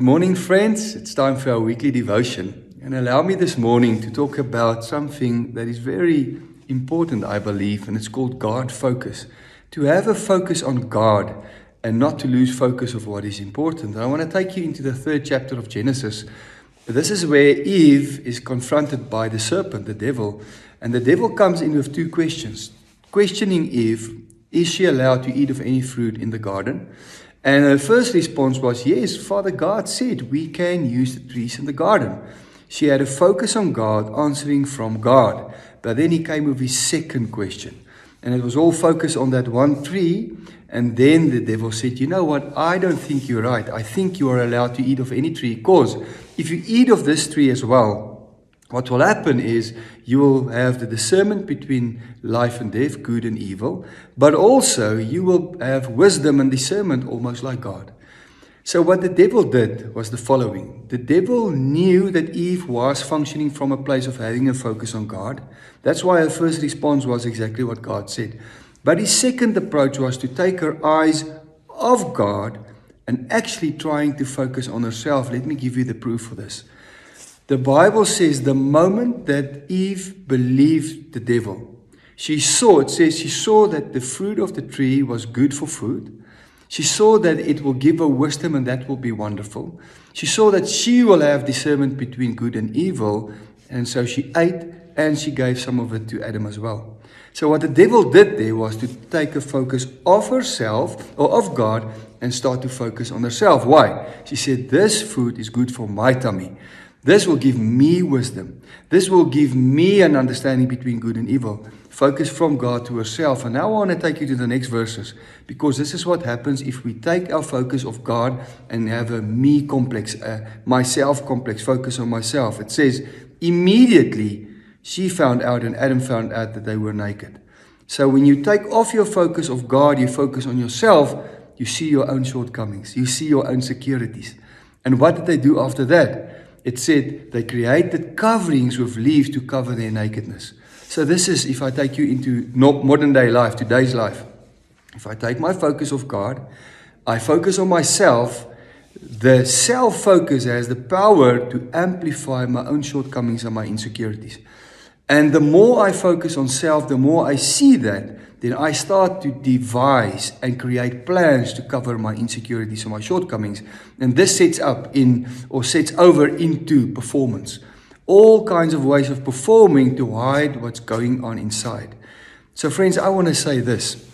morning, friends. It's time for our weekly devotion. And allow me this morning to talk about something that is very important, I believe, and it's called God focus. To have a focus on God and not to lose focus of what is important. And I want to take you into the 3rd chapter of Genesis. This is where Eve is confronted by the serpent, the devil. And the devil comes in with 2 questions. Questioning Eve, is she allowed to eat of any fruit in the garden? And her first response was, yes, Father God said we can use the trees in the garden. She had a focus on God, answering from God. But then he came with his second question. And it was all focused on that one tree. And then the devil said, you know what, I don't think you're right. I think you are allowed to eat of any tree. Because if you eat of this tree as well, what will happen is you will have the discernment between life and death, good and evil, but also you will have wisdom and discernment almost like God. So what the devil did was the following. The devil knew that Eve was functioning from a place of having a focus on God. That's why her first response was exactly what God said. But his second approach was to take her eyes off God and actually trying to focus on herself. Let me give you the proof for this. The Bible says the moment that Eve believed the devil, she saw that the fruit of the tree was good for food. She saw that it will give her wisdom and that will be wonderful. She saw that she will have discernment between good and evil. And so she ate and she gave some of it to Adam as well. So what the devil did there was to take a focus off herself or of God and start to focus on herself. Why? She said, this food is good for my tummy. This will give me wisdom. This will give me an understanding between good and evil. Focus from God to herself. And now I want to take you to the next verses, because this is what happens if we take our focus of God and have a me complex, myself complex, focus on myself. It says, immediately she found out and Adam found out that they were naked. So when you take off your focus of God, you focus on yourself, you see your own shortcomings. You see your own insecurities. And what did they do after that? It said they created coverings with leaves to cover their nakedness. So this is, if I take you into modern day life, today's life, if I take my focus of God, I focus on myself, the self-focus has the power to amplify my own shortcomings and my insecurities. And the more I focus on self, the more I see that, then I start to devise and create plans to cover my insecurities and my shortcomings. And this sets over into performance. All kinds of ways of performing to hide what's going on inside. So friends, I want to say this.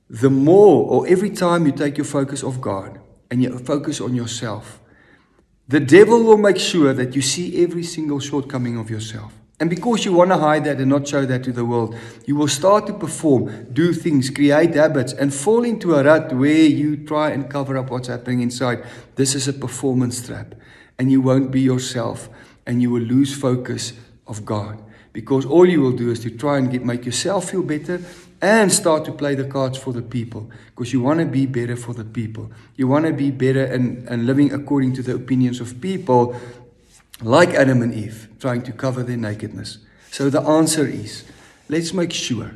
The more or every time you take your focus off God and you focus on yourself, the devil will make sure that you see every single shortcoming of yourself. And because you want to hide that and not show that to the world, you will start to perform, do things, create habits, and fall into a rut where you try and cover up what's happening inside. This is a performance trap. And you won't be yourself. And you will lose focus of God. Because all you will do is to try and make yourself feel better and start to play the cards for the people. Because you want to be better for the people. You want to be better and living according to the opinions of people, like Adam and Eve, trying to cover their nakedness. So the answer is, let's make sure.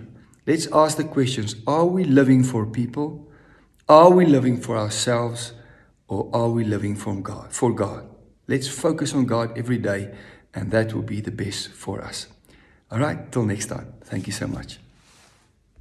Let's ask the questions. Are we living for people? Are we living for ourselves? Or are we living for God? Let's focus on God every day, and that will be the best for us. All right, till next time. Thank you so much.